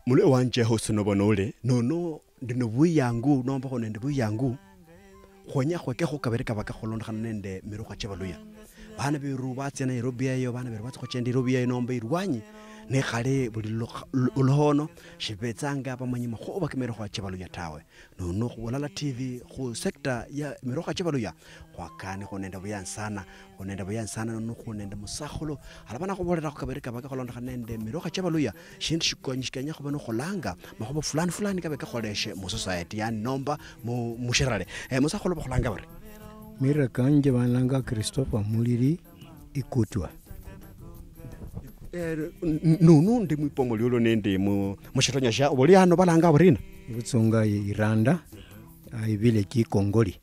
Mule wanje hoso no bonole no ndino buyangu nomba go nende buyangu gonya go ke go ka bereka ba ka go longa nende meroga tšebaluya bana be ruba tsena Nairobi yo bana be ba go tsenda Nairobi yo nomba irwanye ne gale bolilo ulhono shibetsanga ba manyima go ba ke meroga tšebaluya tawe no go bolala TV go sector ya meroga tšebaluya go kane go nende buyansana no go nende musagolo ala bana go bolela go ka bereka ba ka go longa nende meroga tšebaluya shinti shikonyishikanya go bana go langa magoba fulani ka be ka goleshe mo society ya nomba mo mushirale musagolo ba go langa bare mira kanje bananga Christopher Muliri ikutwa no ndi mupomolyo nende mu mushitonya sha oboli hano balanga burina butsonga Iranda aibile ki Kongoli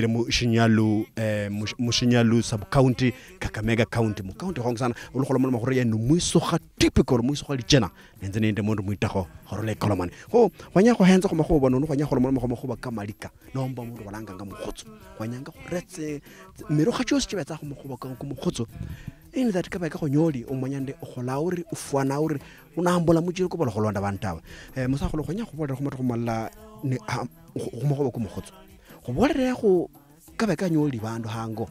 le mu Shinyalu sub county Kakamega county mu county hongsana ulokolo mo gore ya no muisoga typical muisoga lijena nenze nende mo muitago gore le kolomane ho wanya go henza go mago bona no wanya go mo go ba kamalika nomba mo balanga nga mogotso wanya nga go retse mero ga tšo se tšebetsa go mo go ba ka go mogotso in that ka ba ka go nyoli o monyande o gola ore o fuana ore o na ambola motšire ko bola go londa bantawa mosagolo go nya go bolela go mo go malla ne go mo go ba go mogotso go bolela go ka ba ka nyoli bandu hango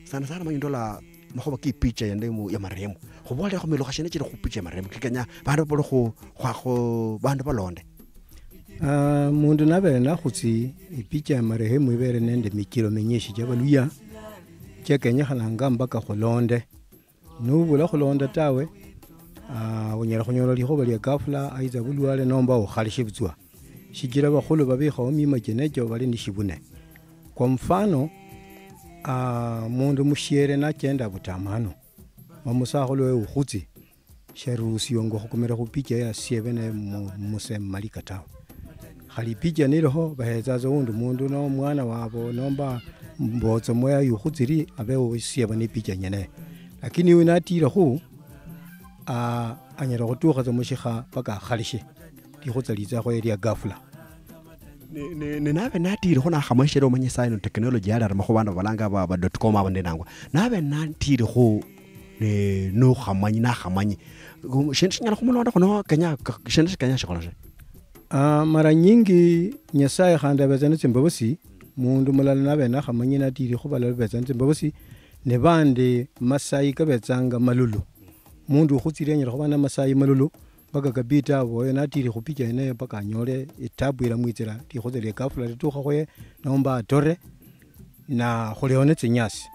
sana mandola magoba ke picture yende mo ya maremo go bolela go meloga shene tšere go picture maremo ke kanya bandu ba go bandu ba londe mundu na bena go tsi picture ya maremo ibere nende mikilo menyeshi ja baluya ke kenya halanga mbaka go londe no bula go londa tawe o nyela go nyola go bali kafla aiza bulwale nomba o khalishe butswa shijira bagolo ba be gaomi makenejo bali ni shibune kwa mfano mundu mushiere na kenda butamano mamusagolo we ukutsi sherusi yongo gokomera go picha ya 7 muse malika tawo khali picha ni roho baheza zo mundu no mwana wabo nomba mbotso moya yukutsiri abe o 7 ni picha nyene lakini unatira go anyera go tuga zo mushiga baka khalishe di go tsaliza go area gafula ne nabe natire go na gamashero o manye sign technology ya re mo go bana balanga ba .com ba ndenangwa nabe natire go ne no gamanye shentshinyana go molonda go no kenya kenya shikoloje mara nyingi nyasaye khanda bezana tsimbabosi mundu mulala nabe na gamanye natire go balala bezana tsimbabosi ne bande masai ka betsanga malulu mundu go tsirenya go bana masai malulu baka kabita boye natire go picha ene baka nyole etabu ira mwitsira ti go tsele ka fula to go nomba tore na go leone tsinyasi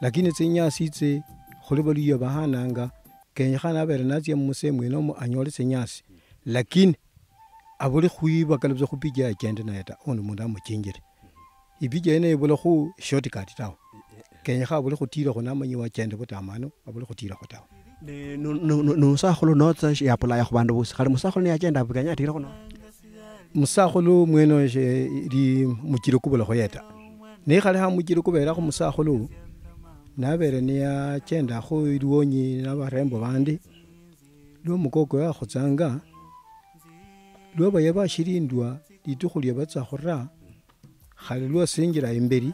lakini tsinyasi tse go le boliyo ba hananga kenya gana bere na tse mmusemwe no mo anyole tsinyasi lakini abule khuiba ka lebzo go picha ya kende na eta ono mundu mo tshingire ibija ene bole go shortcut tawo kenya ga bole go tira go na manyi wa kende botamano abule go tira go tawo no sagolo no tsa ya pola ya go bandu bo segale musagolo ne ya kenda bukanya tira go no musagolo mweno je di mukire kubola go yeta ne gale ha mukire kubela go musagolo na bere ne ya kenda go iduonyi na barembo bandi lo mukoko ya go tsanga lo ba ya ba shirindwa ditukhuli ba tsa gorra gale lo sengira imberi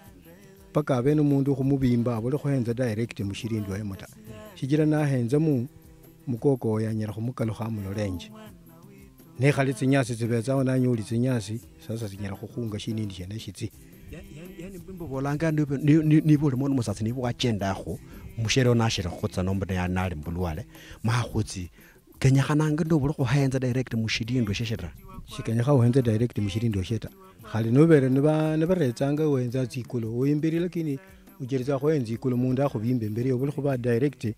paka beno mundu go mubimba bole go henza direct mushirindwa ya mota shijira na henza mukoko ya nyera go mukalo ga mulorenje ne gale tsinyasi tsebetsa ona nyoli tsinyasi sasa tsinyera go gunga shinindi shene shitsi yani bimbo bolanga ni bole mo mosatsi ni bo ka tšenda go mushero na shira go tsa nomba ya nale mbulwale ma gotsi kenya gananga ndo bole go henza direct mushirindwa sheshera shikenya ga o henza direct mushirindwa sheta gale no bere ne ba retsanga o henza tsikolo o imberi lakini o jeritsa go henza ikolo munda go bimbe mberi o bole go ba direct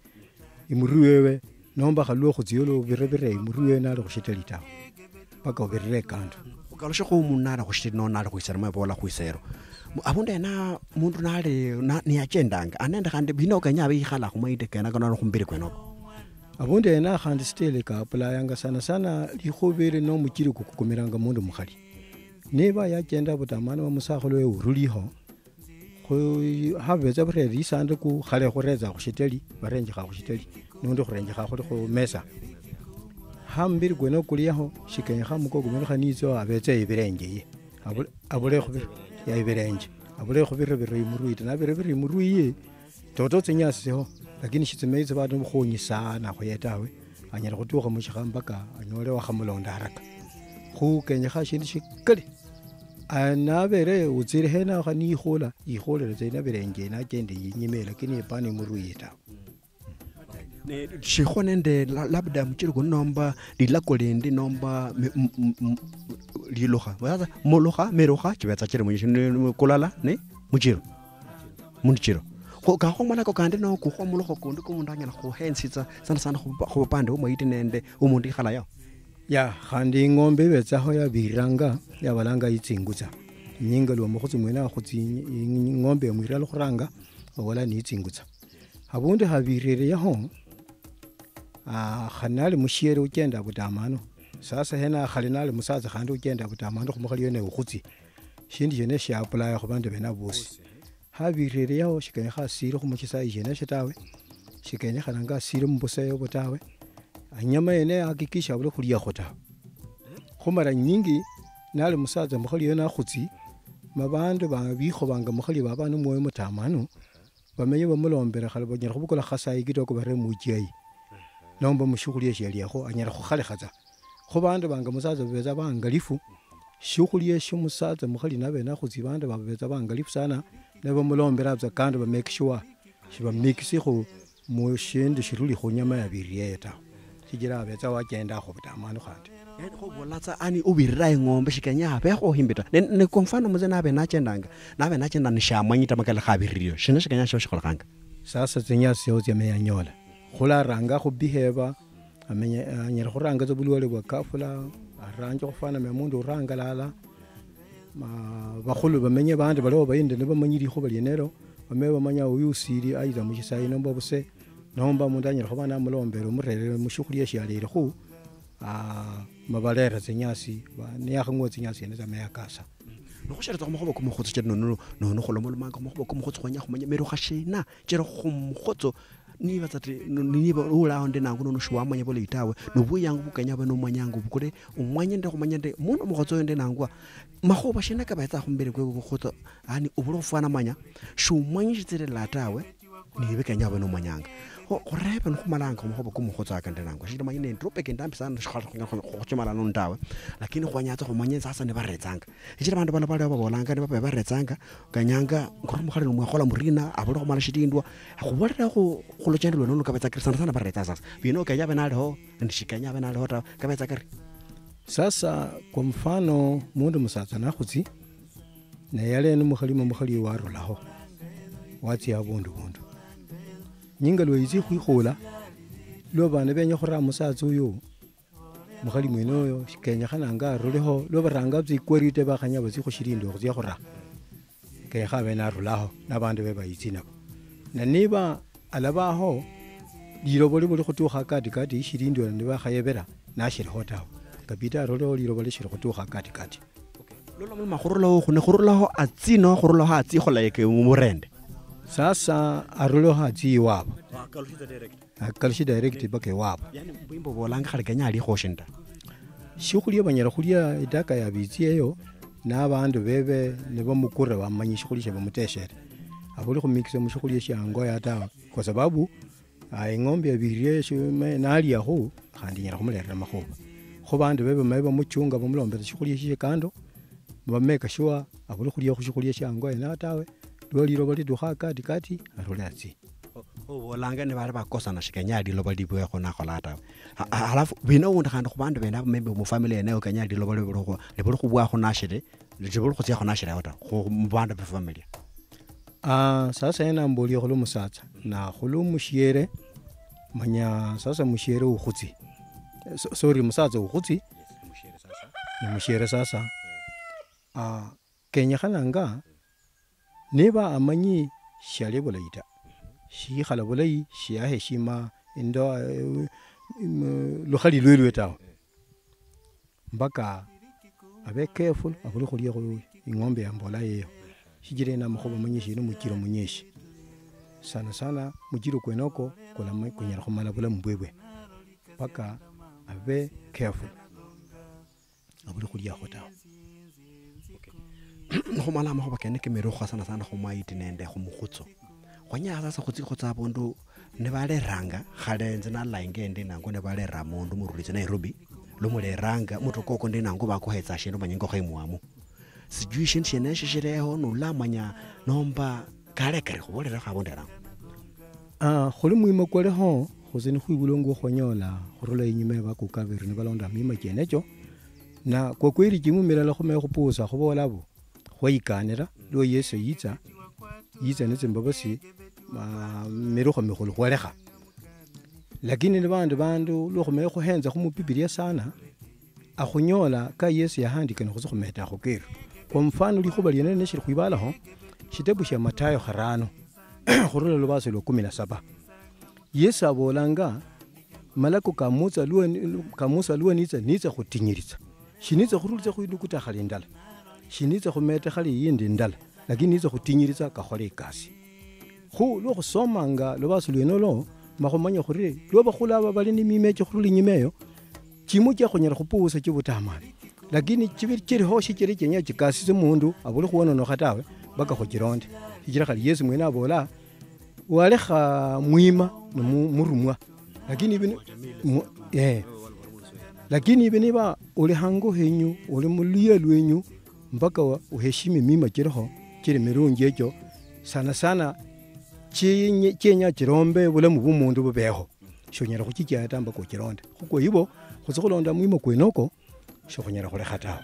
imuruwewe nomba ga lo go tsiolo bere imuruwe na le go shetelita baka o bere kanto o ka lo shego munana go shitino na le go isera ma bola go isero abunda na mundu na le ni ya tšendanga anende gande bino ka nya be igala go maite kana kana go mbere kwena abunda na gande stele ka apply yanga sana di go bere no mukiri go komeranga mundu mukhali ne ba ya tšenda botamana wa musagolo e uruli ho go habetsa bre di sande ku gale go retsa go shiteli ba renje ga go shiteli no ndo go renje ga go mesa hambiri gwena kulia ho shikenya ga mukoko mena khanitso abetse iberenje ye abule go ya iberenje abule go bere imuruite na bere imuruiye toto tsinyasi ho lakini shitsemetse ba no go nyisana go yetawe anyala khutukha mushikha mpaka anyole wakhamulonda haraka khu kenyekha shindu shikali nabere utsire hena khani ikhulira tse nabirenje nakende yinyime lakini ipani muruye ta shikho nende labda mchiro kunomba lilakolende nomba liloha waza moloha meroha chibetsa chire munyishini kulala ne muchiro munchiro ka go mala ko kande no go go mologo konde ko mundu anyana go hensitsa sana go pande o moiti nende o mundu igala yao ya khandi ngombe betsa ho ya biranga ya balanga itsingutsa nyingalo mo khutsi mwena khutsi ngombe mo iralo khuranga wala ni itsingutsa abunde habirere ya ho khanali mushiere ukenda butamano sasa hena khalinali musaza khandi ukenda butamano khumukhali yone ukhutsi shindi jene sha apply go bande bena bosi habirere yao shikenya khasire khumuchisa jene shitawe shikenya khananga sire mbusa yo botawe anyama yene hakikisha bule khulia khota khumara nyingi nali musaza mukhali yona khutsi mabandu babikho banga mukhali babana moyo mutamano bamenye bamulombera khali bonyera khubukula khasayi kitoko bare mujiyi nomba mushukhuliye sheliakho anyala khukhale khaza khubandu banga musaza beza bangalifu shukhuliye shumusaza mukhali nabe nakhutsi bandu babeza bangalifu sana nabo mulombera bza kandi ba make sure shiba mix khu mushindu shiruli khunyama ya biriyeta sijira betsa wakenda kho butamano khandi yani go bolatsa ani o birira ngombe shikanya be go himbeta ne konfano muze nabe nachendanga nabe nachenda ni shamanyita makala khabiriyo shina shikanya sho shikholakanga sasa tsenya syo tse meya nyola khula ranga go behave amenye anyera khuranga tso bulwale bwa kafula aranje go fana me mundu uranga lala bakhulu bamenye bandi balo bayinde ne bamanyiri kho balienero bame bamanya uyusiri aiza muchisayi nomba buse nomba mundu anyera kho bana mulombero murere mushukhuliye shalere khu mabalera zenyasi ne yakhangwo zenyasi ne zameya kasa no go sheretsa go mogolo go mogotso tse no go lomolomanga go mogolo go mogotso gonya go manya mero ga shena tsere go mogotso ni batsate ni ba o la onde nango no shwa manya bole itawe no buyang bukanya ba no manyango bukore o manyende go manyende mono mogotso onde nango magoba shena ka ba etsa go mbele go gotso ani o bolo fana manya shu manyi tsere latawe ni be kanya ba no manyanga go reba no go malanga go mogoba go mogotso aka nde nango shita manyene drope ke ndampi sana shikhala go tshimala no ndawe lakini go nyatsa go manyetsa sa ne ba retsanga ejira bantu bana ba bolanga ne ba retsanga kanyanga go mogale no mogola morina a bolo go mala shitindwa go bolela go lo tshendo no ka betsa krisana sana ba retsa sasa bino ka ya bana le ho ndishikanya bana le ho ka betsa kare sasa kwa mfano mundu musatsa na khutsi ne yale no mokhali wa rolaho watsi abundu nyingalo izi khwikhola lo bana benya khora musatsa uyo mokhali mwene oyo kenya khananga roleho lo baranga bzikwerite bakhanya bazi khushirindo khuzya khora ke khabe na rolaho nabandu be bayitsina na niba alabaho lirobole bole khutukha kati ishirindo ne bakhayebera nashiri hotaho kapita rolo lirobole shiri khutukha kati lo lo makhorolo go ne khorolo a tsino khorolo ha tsi khola yeke murende sasa arolo ha tsi wabo akalshi direct bake wabo yani bimbo bolanga khale kenya ali khoshinda shikhuliye banyera khuliya idaka ya bitsiyeyo nabandu bebe ne bamukure bamanyisha khulisha bamuteshere abuli khumikise mushikhuliye shango yata kwa sababu ingombe ya biriye shime nali yaho khandi nyera khumulera makhuba kho bandu bebe maye bamuchunga bamulombera shikhuliye shi kando bameka sure abuli khuliye khushikhuliye shango yana tawe loliro bali dukha kati arolatsi bolanga ne bale bakosana shikenya di loba di bwe gona golata halafu bino unda khandi go bandu bena membe mu family ene o kanya di loba le go bwa go nashire le bolo go tsia go nashire ota go mbanda be family sasa ena mboli go lo musatsa na go lo mushiere manya sasa mushiere o khutsi sorry musatsa o khutsi mushiere sasa kenya khananga neba amanyi shale bolaita shi khala bolai shi ya heshima indo lo khali lwelwe tawo mbaka abe careful abuli khuliye go ingombe ya mbola yeyo shijire na makhoba manyishi no mukiro munyeshi sana mukiro kwenoko kola kunyara khomala bula mbwebwe mbaka abe careful abuli khuliye go tawo go mala makhoba kene ke mero go sana go maiti nende go mogotso go nya sa go tsi go tsa bondo ne bale ranga khalenze na lainge ndi nango ne bale ramondo murulitse Nairobi lo mole ranga mutho koko ndi nango ba ko hetsa shino manyengo khaimuamu sijui shin shene shishireho no lamanya nomba kale kare go bolera ga bondera go le moimo kwa le ho go se ne go ibulongo go nyola go rola inyime ba ko ka bere ne ba londa mima kenecho na kwa kweli ke mo melela go me go posa go bola bo go ikanela lo Yesu yitsa ne tsemba ba si mero go me go le go lega lakini le bandu lo go me go henza go mo Biblia sana a go nyola ka Yesu ya handika ne go se go meta go kere kwa mfano li go ba liene ne shiri go ibala ho shitebu sha Matayo harano go rola lo ba se lo 17 Yesu abolanga malako ka Musa nitsa go tinyiritsa shinitsa go rutsa go idukuta galendala shinitsa go meta gali yindi ndala lakini nitsa go tinyiritsa ka gole ikasi go lo go somanga lo ba se leno lo magomanya gore lo ba gola ba le ni mimetse go le nyimeyo tshimo tja go nyela go pusa ke botamane lakini tshibiri ho shi kere kenya tshikasi se mundu abule go bona no gatawe baka go kironde hijira gali Yesu mwena abola wale ga muima no murumwa lakini lakini bene ba ole hango henyu ole mulia lwenyu mpaka wa uheshime mima kiroho kire merungi ejo sana Kenya kirombe bule mu bumundu bubeho shonyera ku kikyata mba ko kironda ko yibo go se go londa muimo kwenoko shonyera go le gata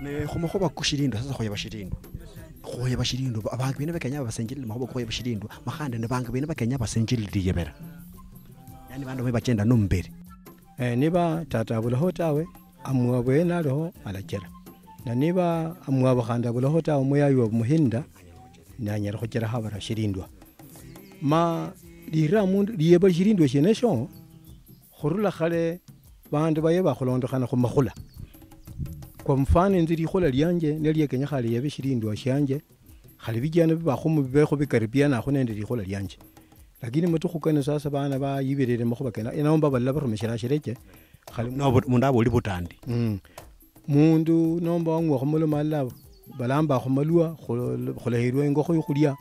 ne go mo go ba kushirindo sasa go ya ba shirindo abantu bene ba Kenya ba senjile mo go ya ba shirindo magande ne banga bene ba Kenya ba senjile di yebera yani bandu ba tshenda no mbere niba tata bula hotawe amwa bwena lo alakera na niba amwa baganda bula hotawe moyayo muhinda nanyera go kera habara shirindwa ma dira mundu lieba shirindwa shenesho khorula khale bandu baye ba khulondokana go magula kwa mfano nziri khola lyanje ne liye Kenya khale yebe shirindwa shanje khale bijana ba go mbe go bikaripiana go nende di khola lyanje lakini mtu khukana sasa bana ba yibirere mo go bakena enomba balla ba rumeshera shireke khale no mundu aboli butandi mundu nomba ngwa go molo malla balamba go malua go lehirwe ngo go yukulia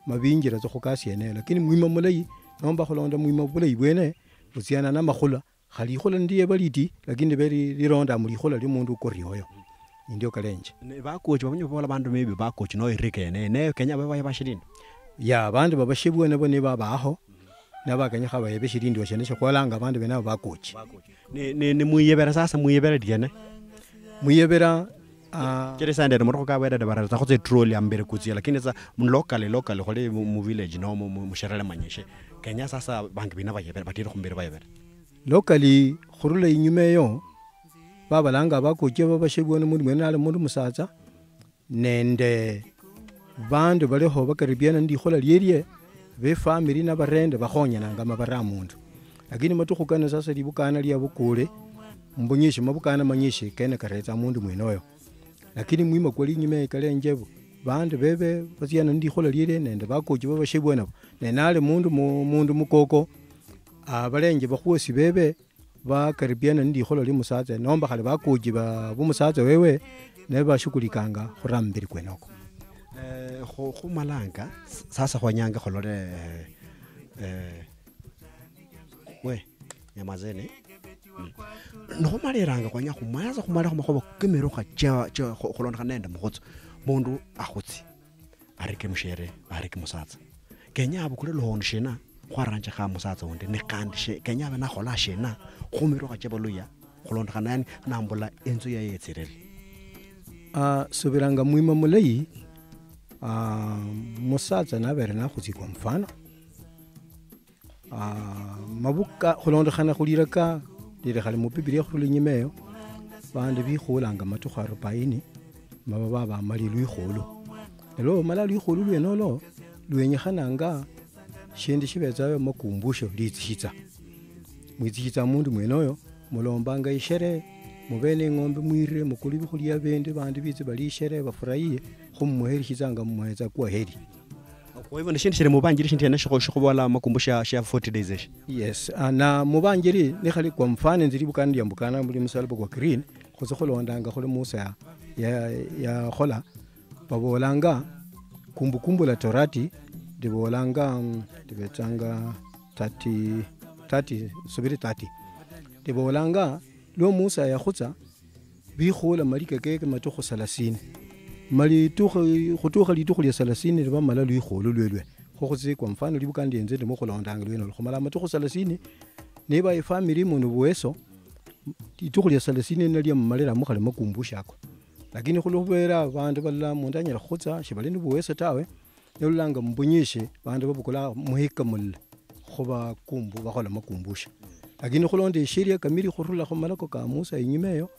mabinjira tso go ka siene lakini muima molai nomba go londa muima bolai bwene butsiana na magula khali go ndiye baliti lakini beri lironda muri go le mundu ko riyoyo ndio kalenje ne ba coach ba bola bandu maybe ba coach no irike ne Kenya ba ba shirindo ya bandu baba shibwe ne bone ba baho na ba Kenya khaba yebe shirindo shene shokolanga bandu bena ba coach ne muyebera sasa muyebera diene muyebera kere sande mo go ka bera de bara tsa go tse troll ya mbere kutsi lakini tsa local go le mu village no mu sherele manyeshe Kenya sasa bangi bina ba yebera ba tire go mbere ba yebera locally khurule inyumeyo baba langa ba coach ba shibwe ne mundu mwena le mundu musatsa nende bandu bale ho bakaribiana ndi khola lierie be family na barende bakhonyana ngama baramundu lakini matukhukana sasa libukana lya bukule mbunyishi mabukana manyishi kene karetsa mundu mwenoyo lakini mwima kwali nyime kale njebu bandu bebe basiana ndi khola lierie nende bakochi baba shibwena nenale mundu mukoko abalenje bakhuosi bebe bakaribiana ndi khola li musatsa nomba khale bakochi ba bumusatsa wewe ne bashukulikanga khurambiri kwenoko go malanga sasa go nyanga go lore we nyamazene no go maleranga go nya go maza go mala go magoba ke mero ga tja go lona ga nenda mogotso mundu a gotsi a re ke moshere a re ke mosatsa Kenya bo kule lo hon shena go arantse ga mosatsa onde ne kandishe Kenya bana go la shena go mero ga tjebolo ya go lona ga nani na mbola enzo ya yetserele subiranga muima mulai mosatsa na bere na go tsi kwa mfano mabuka go londa gana go dira ka dire gale mo Biblia go le nyemeyo bande bi go langa matuga re paini mababa ba mali lu igolo lo mala lu igolo le no lo lwenye gananga shindi shibetsa makumbusho litsitsa mwitsitsa mundu mwenoyo mulombanga ishere mubene ngombe mwire mukulibi kulia bende bandi bitse bali ishere bafurahiye go muheri hitsanga muheza kwa heri kwa hivyo nishindishire mubanjiri shindi na shiko wala makumbusha 40 days yes na mubanjiri ni khali kwa mfano nziri bukandi yambukana muri musalbo kwa green go se golondanga go le Musa ya khola babolanga kumbukumbu la Torati dibolanga dibetsanga 30 tibolanga lo Musa ya khutsa bi khola malika keke matokho 30 mali khutukha litukhu lya 30 liba mala lwikholo lwelwe khokhuzi kwa mfano libukandi enze ndimo khulondanga lweno khumala matokho 30 neba ifamily muno buweso litukhu lya 30 nalya mmalera mukhale makumbushako lakini khulubera abantu balla mundanyala khutsa shibali ni buweso tawe nolanga mbunyishe bantu babukula muhika mulla khuba kumbu bakhola makumbusha lakini khulonde sheria kamili khurula khumalako ka Musa inyimeyo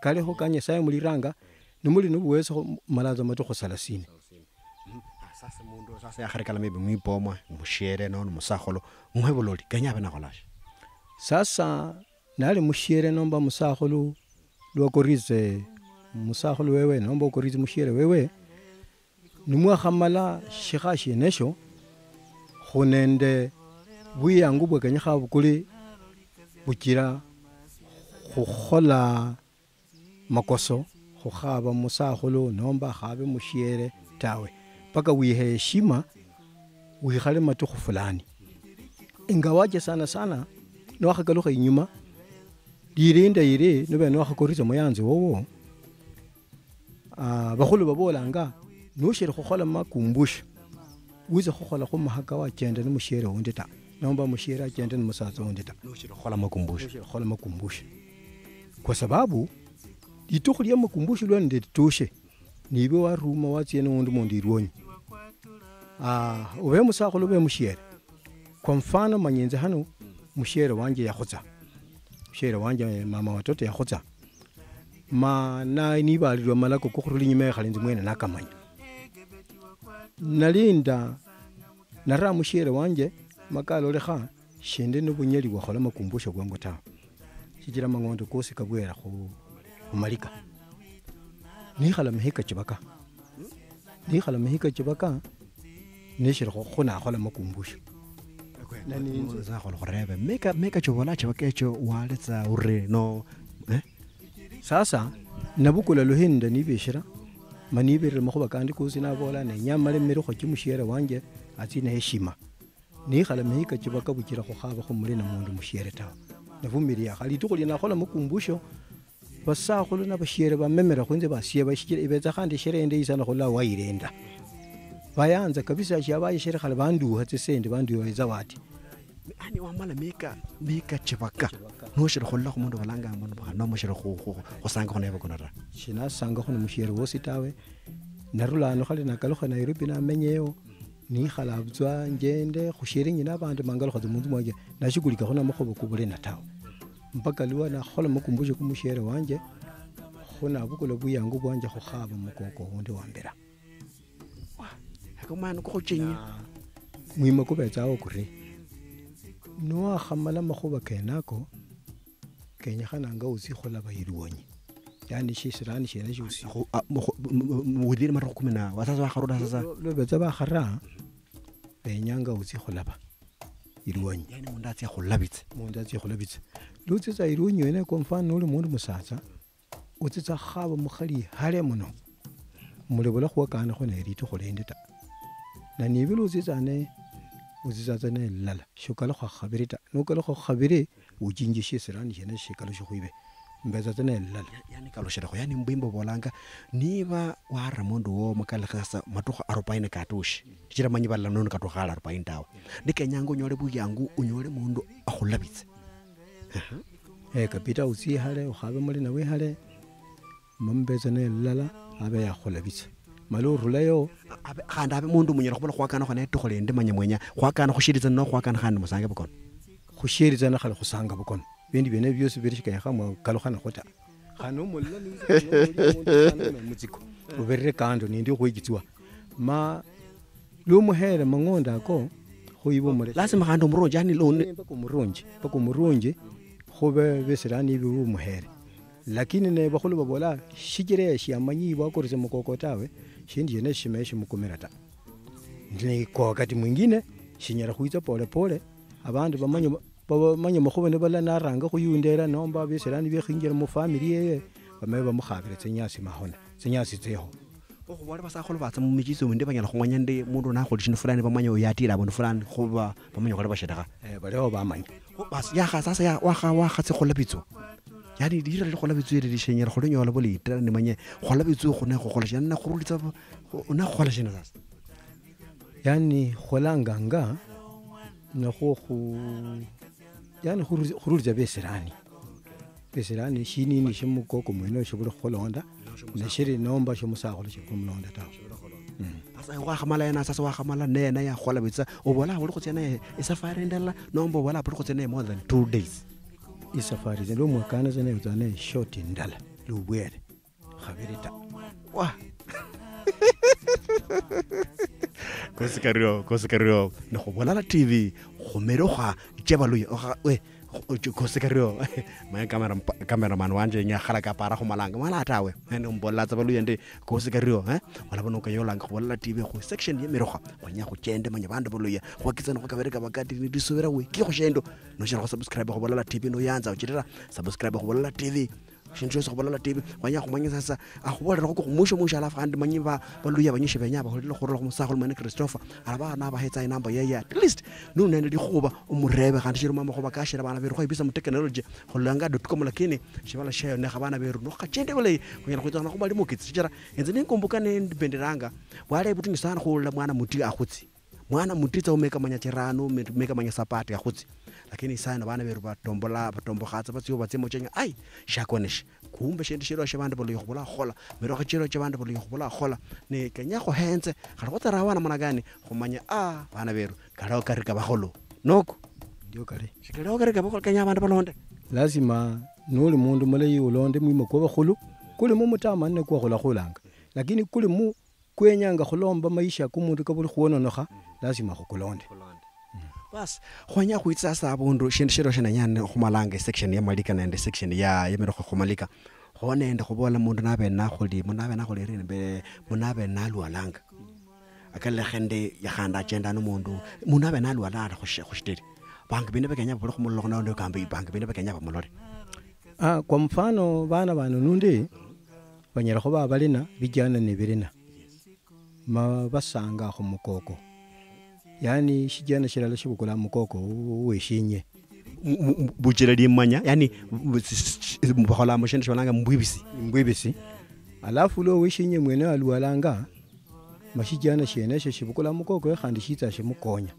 kale ho kanye saye muliranga numuli nubuweso malaza matokho 30 sasa mundu sasa yakharekala maybe mwipoma mushere no musakholo mwebololi kanyabe nakholasha sasa nali mushere nomba musakholo lwakorize musakholo wewe nomba okorize mushere wewe numwa khamala shikhashi nesho khunende buyangu bwa kanyakha bukuli bukira khukhola makoso khukhaba musakhulu nomba khabe mushere tawe paka wihe heshima wikhale matukhu fulani ingawaje sana no khagaluka inyuma lirinda ire nobe no khakoriza muyanzi wowo bakhulu babolanga noshire khukhola makumbusha wize khukhola khumahaka wa chenda ni mushere wundi ta nomba mushere agenda ni musaza wundi ta noshire khukhola makumbusha kwa sababu litukhu lya makumbusho lwande tutoshe nibe waruma watsiene wundi mundu irwonyi ube musakhulu ube mushere kwa mfano manyenze hano mushere wanje yakhutsa mushere wanje mama watoto yakhutsa na nibalirwa malako kukhuruli nyime khalenzi mwene nakamanya nalinda nara mushere wanje makalo lekha shinde nobunyeli bwakhola makumbusho bwangu ta shijira mangondo kosi kabwera malika nikhala mhika chibaka nishira khona khola makumbusho nani za kholo khorebe meka chobola chabakecho waletsa ure no sasa nabukula luhinda nibeshira manibere makhuba kandi kusi nabola ne nyamale mmere kho chimushere wanje atsine heshima nikhala mhika chibaka bukira khaba khumule na mundu mushere tawe navumiria khali tukhuli na khola makumbusho basakhulu nabashere bamemera khunze basiye bashikira ibeza khandi shere ende isana khola wairenda bayanza kabisa shabaye shere khali bandu hatsende bandu zawati ani wamala meka chibaka noshire kholla khumundu balanga mundu no mushire khusanga khona yebo konara shina sanga khona mushere wosi tawe narulano khali nakalokha Nairobi na menyeyo ni khala bzwa ngende khushere nyina abantu mangalo khazi mundu mwaje nashigulika khona makhobo kubule na tawe mpaka liwa na khola makumbusho kumushere wanje khona bukula buyangu bwanje khukhaba mukoko wundi wambera akomana kokhochenya mwima kubetsawo kuri no khamala makhuba kenako kenya khananga uzikhola bayirwonyi yani shisirani shena shusi mudiri mara kumina wasasa bakharuda sasa lo betsa bakhara benyanga uzikhola ba irwonyi yani mundatsi khulabitse lutsitsa irwonyi wene kwa mfano uli mundu musatsa utsitsa khaba mukhali hale muno mulebola khwakana khona erito khulende ta na nibilo utsitsane uzizatsane lala shokala khwa khabirita nokala khwa khabire ujinje shisirani shena shikalo shikhuibe mbezatsane lala yani kaloshera kho yani mbimbo bolanga niba wa ramondo wo makala khasa matokho 40 katushi tshira manyi balla nono katokho 40 tawo dikenyanga unyole buyangu unyole mundu akhulabitse kapita usi hale ukhabe muli nawe hale mambezane lala abe yakhulabitse malo rulayo khanda abe mundu munyela khobola khwakana khone tukholende manyamwenya khwakana khushiriza no khwakana khandi musange bukono khushiriza na khale khusanga bukono bindi bene byose birishika khamwe kalokhana khota khano mulla ni muziko uberere kando nindi khwigitswa ma lumuhere mangonda ako khoyibo mure lazima khando murunji yani lone pako murunji khobe besirani bibu muhere lakini ne bakhulu babola shijire shiamanyi bakorize mukoko tawe shindi yene shimeshi mukumerata ndine kwa wakati mwingine shinyara khuitsa pole pole abantu bamanye makhuba ne bala naranga khuyundera nomba besirani bekhinjira mu family yeye bameba mukhabire tsenyasi mahona tsenyasi tseho go bona ba sa go le batsa mo metšitso mo ndebanyana go ngwanyande mundu na go dishine fulani ba manyo ya tira bona fulani go ba manyo go le ba shedega ba leo ba manya go bas ya ga sa ya wa ga se go lebitso ya di dira le go lebitso le di shenyela go le nyola bo le itira ne manye go lebitso go ne go gola jana go rulitsa ona go gola jana sasa yani golanganga na go yani go rulitsa besirani shinini shimukoko mwene shobule golonda ne shiri nomba shomusago le shikumlonda tawo asa wa gamala yana sasa wa gamala nena ya gola bitsa o bola go le go tsena e safari ndela nomba bola go tsena more than 2 days i safari zelo mwakana zene uzane short ndala lubwele khabirita wa kosikario ne go bona la TV go meroga tšebaluya we kosikario my cameraman wanje nya khala ka para go malanga mala tawe ene mbolla tsa baluya nde kosikario wala bona ka yolang go bona TV go section ye meroga go nya go tšende manya banda baluya go kitsana go ka bereka bakati ni di sobera we ke go shendo no shana go subscribe go bona la TV no yanza o tšetela subscribe go bona la TV shinjo so bolela TV wanya go manya sasa a go bolela go musho ala fa ande manyi ba luya banyishe benya ba go le go re go mosago le mane Christopher ala ba na ba hetsa inamba ya at least no nene di goba o morebe ga ntshire mama go ba ka shira bana be go ibisa mo technology go langa.com lakini shibala shayo ne ga bana be no ga tshende bole go yana go tsana go ba le mo kitse tshira entse ne kombuka ne benderanga wale buti nisana go la mwana muti a gotsi mwana mutitsa o meka manya tshirano meka manya sapati a gotsi lakini sana bana be ba tombogatsa ba tsio ba tsemo tshenya ai shakonesh kumbe shende shiro sha bana bolo yo bola gola mero ga tshiro tshya bana bolo yo bola gola ne kenya go hentse ga go tsara wana mona gane go manya bana beru ka ra ka re ka ba golo noko ndio kale shikelo ka re ka ba golo kenya bana balonde lazima noli mundu mulayi ulonde mwimo ko bagolo kule mu mutama ne ko gola golanga lakini kule mu kwenyanga golomba maisha ku mundu ka bolo gono noga lazima go kolonde bas gonya go itsa sa bondo shende shiro shena nyane go malanga section ya malika na section ya mero go malika gone ende go bola mundu na be na go di mo na be na go le rene be mo na be na lualanga aka le gende ya ganda tshenda no mundu mo na be na lualanga go shtedi bank bine be kenya bo go mollo gona ndo kambe bank bine be kenya ba molore kwa mfano bana nundi banyera go ba balina bijana ne birina ma basanga go mukoko yani shijana shirala shibukula mukoko weshinye bujela di manya yani mbahola moshende shwalanga mbwibisi alafu lo weshinye mwene alualanga mashijana sheneshe shibukula mukoko khandi shitsa shimukonya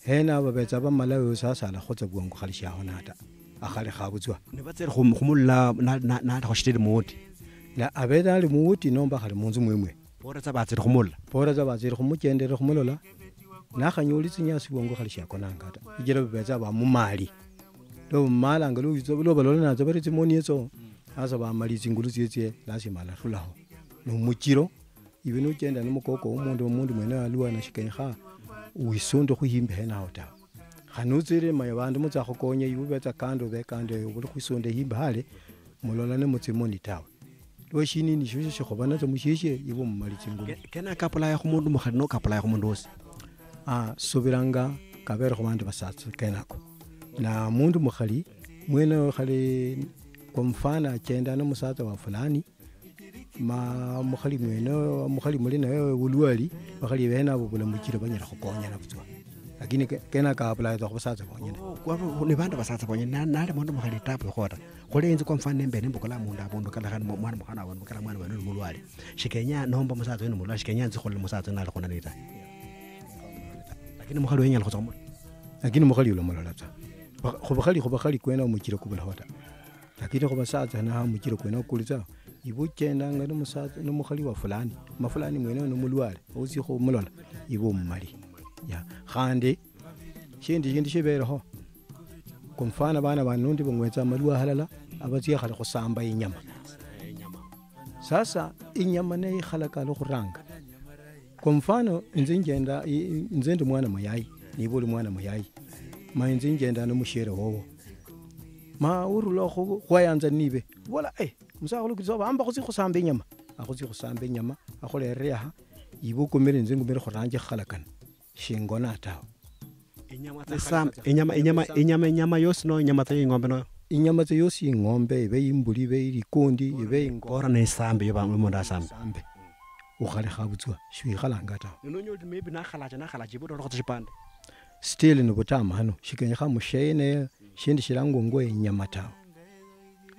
hena babetsa ba malawi sasa la khotsa bwangu khalisha honata akhale khabutswa ne batsere go mulla na go shtedi moti la abeda le muti nomba khali munzu mwemwe bora tsa batsere go mulla bora tsa batsere go mukendere go mulola na khanyoli tsinyasi bongo khalisha konanga ta ijera betsa ba mumali lo malanga lo itso lo balola na tsa baritsi moni etso asa ba mali tsingulu tsietse la simala rulaho no mukiro ibe no tjenda no mukoko umuntu mwene aluwa na shikenga uisondo go himbe hena hota khanutsire mayabandi mutsa go konya ibu betsa kando be kando yo go isonde himbe hale molola ne mutsimoni tawe lo shini ni shushe go bana tsa musheshe ibo mmali tsingulu kena kapula ya go mundu mogadi no kapula ya go mundu osi sobiranga kabere go bantu basatse kenako na mundu mokhali mwene khali kwa mfana tjenda no musatsa wa fulani ma mokhali mwene mokhali mulina wewe ulwali bakhali bena bo bula mukiro banyera go konya na butswa lakini kena ka apply go basatsa bonyene kwa ne banda basatsa bonyene na le mundu mokhali tapo gota go le entse kwa mfana nembene mbokola mundu abondo kala ga mwana mogana wa mbokola mwana wa no mulwali shikenya nomba musatsa no mulwali shikenya ntse go le musatsa na le gona neta lakini mokhali wenyala go tsoma lakini mokhali ulo mololatsa go bakhali kwena mukiro kubula hota lakini go basatsa na mukiro kwena kulitsa ibo tjenda nga no musatsa no mokhali wa fulani mafulani mwene no mulwale ozi go mulola ibo mmali ya khande shindi shebere ho ko mfana bana banundi bongwetsa malwa halala abatsi khale go samba inyama sasa inyama ne khalaka lo khuranga ko mfano nzende mwana mayayi nibo le mwana mayayi ma nzengenda no mushere wowo ma urulo go yanza nibe bola musago lo kitso ba amba go tsi go samba inyama a go tsi go samba inyama a go le reha ibo komere nzengu mere go ranje khalakana shingona tawo inyama yosi no inyama tse ngombe no inyama tse yosi ngombe ibe imbuli ibe irikondi ibe ingora ne sambe yo ba mundu asambe ukhale khabutswa shwikhalanga ta nonyo maybe na khalacha ibo ro khotshipande still ni butama hano shikenya kha mushene shindi shilango ngwe inyama tawe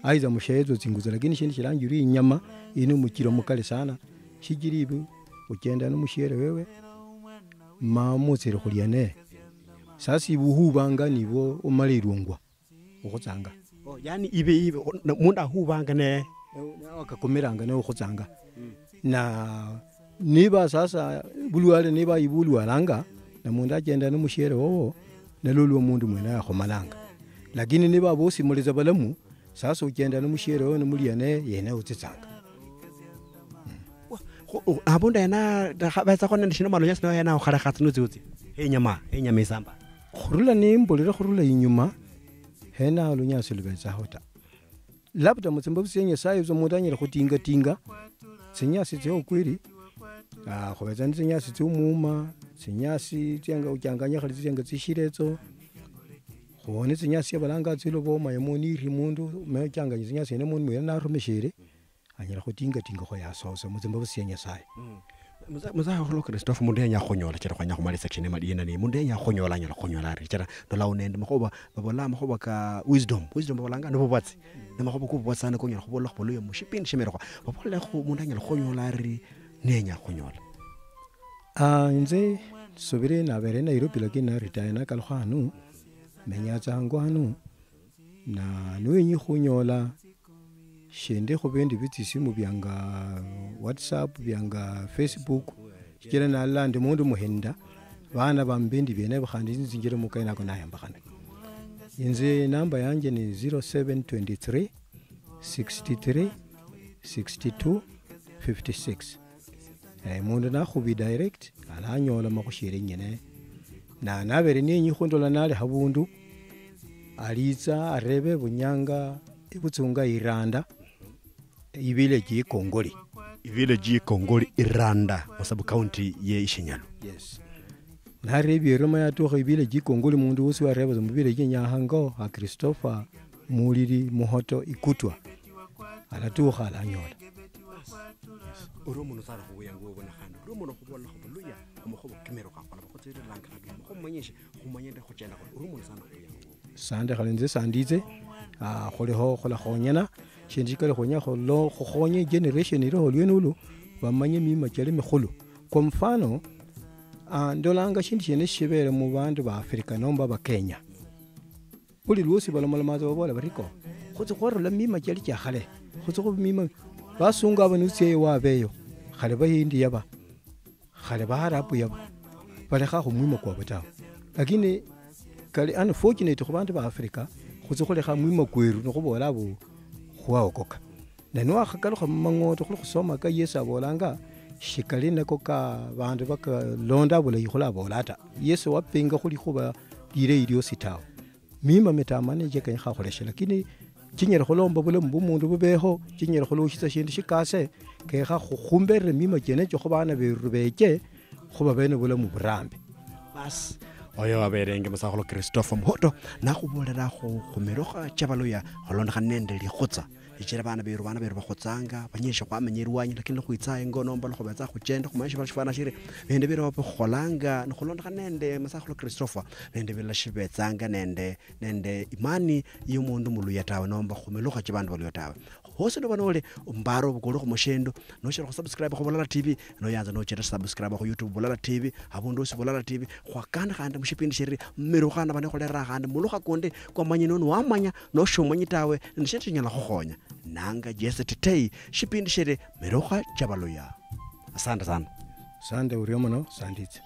aiza mushezo zinguzo lakini shindi shilanjuri inyama ino mukiro mukale sana shijiri ibu ugenda n'umushere wewe mamuzire khuliane sasa ibuhubanga nibo umalirungwa ukhutsanga yani ibe mundu ahubanga ne akakomeranga ne ukhutsanga na niba sasa bulwale niba ibulwalanga na mundu agenda n'umushere wowo nalolo mundu mwene yakhomalanga lakini niba bosi muliza balamu sasa ugenda n'umushere wowo n'umuliane yene utsitsanga abunda yana batsa khona ndishino malo nyasino yana khara khatsino tsutsi enyama isamba khurula nimbolera khurula inyuma hena lunyasi lubetsa hota labda mutsimba busenye sayo zo mutanyira khutinga tinga tsinyasi tsyo kwiri khobetsa tsinyasi tsumuma tsinyasi tsenga uchanganya khali tsenga tsishiretso khone tsinyasi balanga tsilo boma yemoni rimundu me changanya tsinyasi ne mundu yana rumeshere anyira khutinga tinga kho yasosa mutsimba busenye sayo muza kholo Christophe mundu yanya khonyola tshera khanya khumali section emali yena ni mundu yanya khonyola nyala khonyola ri tshera ndola unende makhoba babola makhoba ka wisdom babolanga no bobatsi ne makhoba ku botsana ko nyala khobola khobolo yo mushipindi shemere kwa babola khu mundu yanya khonyola ri nenya khonyola nze sobire na bere na Europe lakini na retire na kalkhanu menya tsango hanu na nwenyi khonyola shende khobendi bitisimu byanga WhatsApp byanga Facebook kile na lande mundu muhenda bana bambendi bene bakhandi nzinjire mukaina ko nayamba khana inze namba yanje ni 0723 63 62 56 mundu na khubi direct ala nyola makhushire nyene na nabere nenyi khondola nale habundu aliza arebe bunyanga ibutsunga iranda village Kongoli Iranda masabu county ye Ishinyalo yes narebi roma ya to village Kongoli mundu usi wareba mu village Nyahango a Christopher muliri muhoto ikutwa alatuha la nyola urumu nusara kuyango bona khanda urumu no kubola khobuluya umukhobo kimero ka khola khotsire langa ka khomanyeshe khomanyende khotsenda urumu nusana kuyango sande khalenze sandize kholeho khola khonyana shinjikale khonya kholo khonye generation ire holwenulu bamanye mima cyale mikhulu kwa mfano ndolanga shindi shene shibere mu bantu ba Afrika nomba ba Kenya buli lusi balamalamaza babola bariko khotse khorela mima cyale kya khale khotse go mima basunga abanutse wabeyo khale ba hindi yaba khale ba harapu yaba bale kha khumwima kwa batawo lakini kali unfortunate khu bantu ba Afrika khotse khole kha mwima kweru no go bola bo khwaokoka nanwa khakalo khamangoto khusoma ka Yesu abolanga shikali nako ka bantu baka londa bula yikhula bolata Yesu wapinga khuli khuba dire ilio sitawo mima metamane je kan khakholesha lakini kinyera khulomba bula mundu bubeho kinyera khulushisa shindu shikase ke kha khumbere mima kene cyo khobana berubeje khuba bene bula mu burambe bas oyo aberenge musakholo Christopher Mhoto na khubolera khumeroga tjabaloya holonda khanende li khotsa ichira bana beru bakhotsanga banyesha kwamenyerwanye lakini khuitsa ngonomba lo khobatsa khujenda khumashi bashifana shire bende bero bakholanga nkhulonda khanende musakholo Christopher bende bela shibetsanga nende imani yomundu muluya tawe nomba khumeloga tjabana balo tawe hose ndo banole umbaro bukolo khumoshendo no shira subscribe khobolala TV no yanza no chera subscribe khu YouTube bolala TV abundu si bolala TV khwakana khande mushipindi shiri mmerokhana bane kholera khande mulukha konde kwa manyino no amanya no shomanyi tawe nishete nyala khokhonya nanga Jesse Tetei shipindi shiri merokha jabaloya asante sana sande uriomono sanditse